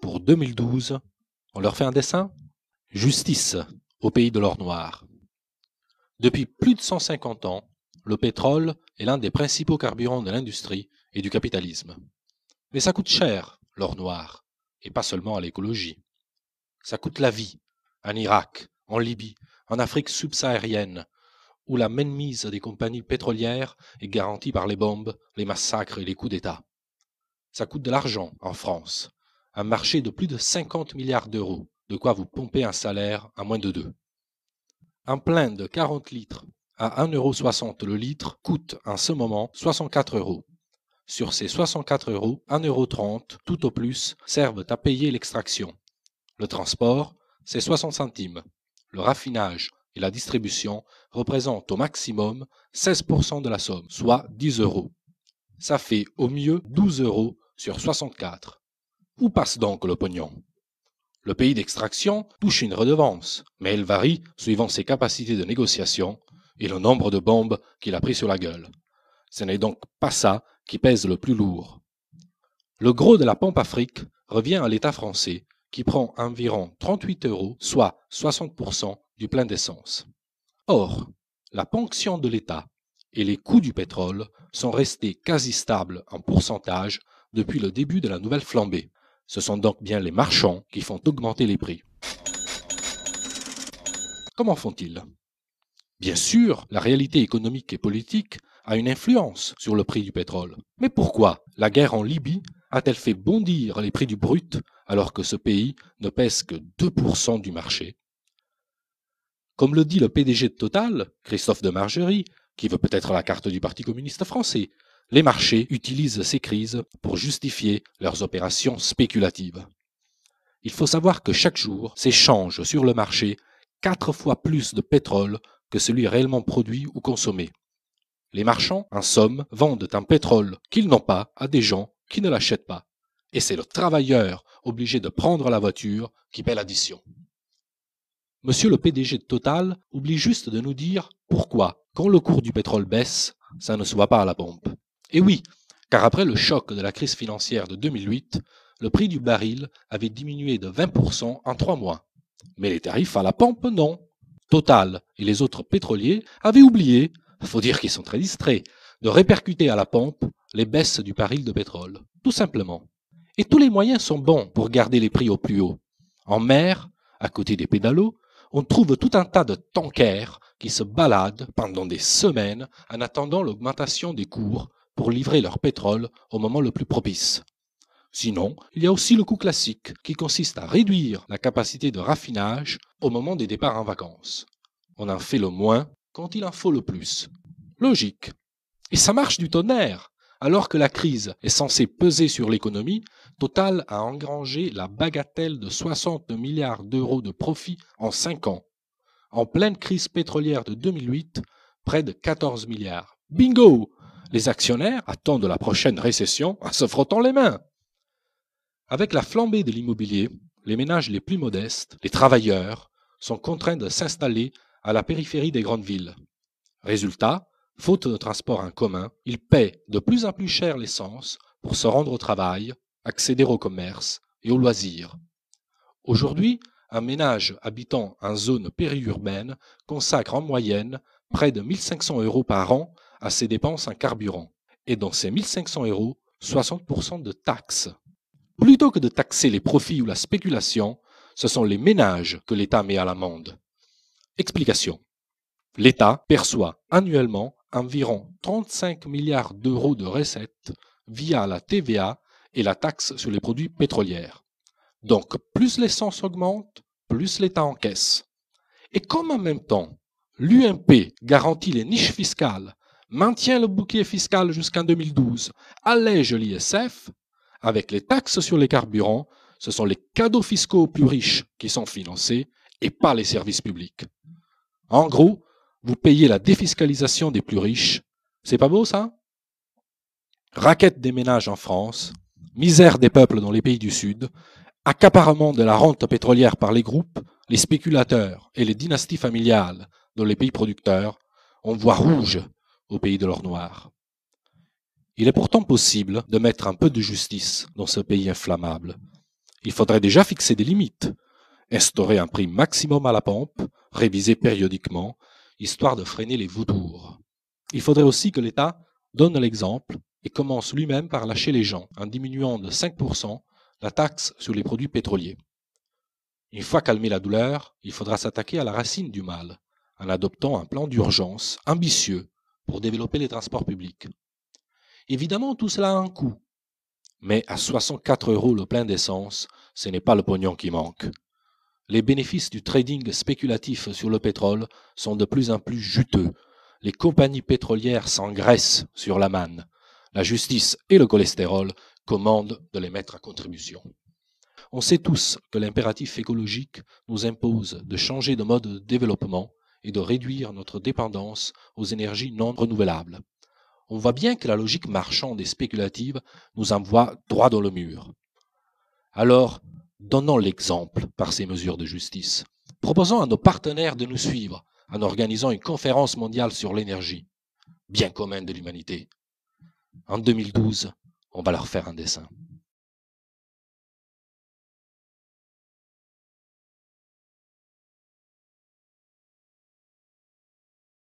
Pour 2012, on leur fait un dessin? Justice au pays de l'or noir. Depuis plus de 150 ans, le pétrole est l'un des principaux carburants de l'industrie et du capitalisme. Mais ça coûte cher, l'or noir, et pas seulement à l'écologie. Ça coûte la vie, en Irak, en Libye, en Afrique subsaharienne, où la mainmise des compagnies pétrolières est garantie par les bombes, les massacres et les coups d'État. Ça coûte de l'argent en France, un marché de plus de 50 milliards d'euros, de quoi vous pomper un salaire à moins de 2. Un plein de 40 litres à 1,60 € le litre coûte en ce moment 64 €. Sur ces 64 €, 1,30 € tout au plus servent à payer l'extraction. Le transport, c'est 60 centimes. Le raffinage et la distribution représentent au maximum 16% de la somme, soit 10 €. Ça fait au mieux 12 € sur 64. Où passe donc le pognon? Le pays d'extraction touche une redevance, mais elle varie suivant ses capacités de négociation et le nombre de bombes qu'il a pris sur la gueule. Ce n'est donc pas ça qui pèse le plus lourd. Le gros de la pompe Afrique revient à l'État français, qui prend environ 38 €, soit 60% du plein d'essence. Or, la ponction de l'État et les coûts du pétrole sont restés quasi stables en pourcentage depuis le début de la nouvelle flambée. Ce sont donc bien les marchands qui font augmenter les prix. Comment font-ils? Bien sûr, la réalité économique et politique a une influence sur le prix du pétrole. Mais pourquoi la guerre en Libye a-t-elle fait bondir les prix du brut alors que ce pays ne pèse que 2% du marché? Comme le dit le PDG de Total, Christophe Demargerie, qui veut peut-être la carte du Parti communiste français, les marchés utilisent ces crises pour justifier leurs opérations spéculatives. Il faut savoir que chaque jour s'échange sur le marché 4 fois plus de pétrole que celui réellement produit ou consommé. Les marchands, en somme, vendent un pétrole qu'ils n'ont pas à des gens qui ne l'achètent pas. Et c'est le travailleur obligé de prendre la voiture qui paie l'addition. Monsieur le PDG de Total oublie juste de nous dire pourquoi, quand le cours du pétrole baisse, ça ne se voit pas à la pompe. Et oui, car après le choc de la crise financière de 2008, le prix du baril avait diminué de 20% en 3 mois. Mais les tarifs à la pompe, non. Total et les autres pétroliers avaient oublié, faut dire qu'ils sont très distraits, de répercuter à la pompe les baisses du baril de pétrole, tout simplement. Et tous les moyens sont bons pour garder les prix au plus haut. En mer, à côté des pédalos, on trouve tout un tas de tankers qui se baladent pendant des semaines en attendant l'augmentation des cours pour livrer leur pétrole au moment le plus propice. Sinon, il y a aussi le coût classique qui consiste à réduire la capacité de raffinage au moment des départs en vacances. On en fait le moins quand il en faut le plus. Logique. Et ça marche du tonnerre. Alors que la crise est censée peser sur l'économie, Total a engrangé la bagatelle de 60 milliards d'euros de profit en 5 ans. En pleine crise pétrolière de 2008, près de 14 milliards. Bingo! Les actionnaires attendent la prochaine récession en se frottant les mains. Avec la flambée de l'immobilier, les ménages les plus modestes, les travailleurs, sont contraints de s'installer à la périphérie des grandes villes. Résultat, faute de transport en commun, ils paient de plus en plus cher l'essence pour se rendre au travail, accéder au commerce et aux loisirs. Aujourd'hui, un ménage habitant en zone périurbaine consacre en moyenne près de 1 500 € par an à ses dépenses en carburant. Et dans ces 1 500 €, 60% de taxes. Plutôt que de taxer les profits ou la spéculation, ce sont les ménages que l'État met à l'amende. Explication. L'État perçoit annuellement environ 35 milliards d'euros de recettes via la TVA et la taxe sur les produits pétroliers. Donc, plus l'essence augmente, plus l'État encaisse. Et comme en même temps, l'UMP garantit les niches fiscales, maintient le bouclier fiscal jusqu'en 2012, allège l'ISF, avec les taxes sur les carburants, ce sont les cadeaux fiscaux aux plus riches qui sont financés et pas les services publics. En gros, vous payez la défiscalisation des plus riches. C'est pas beau ça? Raquette des ménages en France, misère des peuples dans les pays du Sud, accaparement de la rente pétrolière par les groupes, les spéculateurs et les dynasties familiales dans les pays producteurs, on voit rouge au pays de l'or noir. Il est pourtant possible de mettre un peu de justice dans ce pays inflammable. Il faudrait déjà fixer des limites, instaurer un prix maximum à la pompe, réviser périodiquement, histoire de freiner les vautours. Il faudrait aussi que l'État donne l'exemple et commence lui-même par lâcher les gens en diminuant de 5% la taxe sur les produits pétroliers. Une fois calmée la douleur, il faudra s'attaquer à la racine du mal en adoptant un plan d'urgence ambitieux pour développer les transports publics. Évidemment, tout cela a un coût, mais à 64 € le plein d'essence, ce n'est pas le pognon qui manque. Les bénéfices du trading spéculatif sur le pétrole sont de plus en plus juteux. Les compagnies pétrolières s'engraissent sur la manne. La justice et le cholestérol commandent de les mettre à contribution. On sait tous que l'impératif écologique nous impose de changer de mode de développement et de réduire notre dépendance aux énergies non renouvelables. On voit bien que la logique marchande et spéculative nous envoie droit dans le mur. Alors, donnons l'exemple par ces mesures de justice. Proposons à nos partenaires de nous suivre en organisant une conférence mondiale sur l'énergie, bien commun de l'humanité. En 2012, on va leur faire un dessin.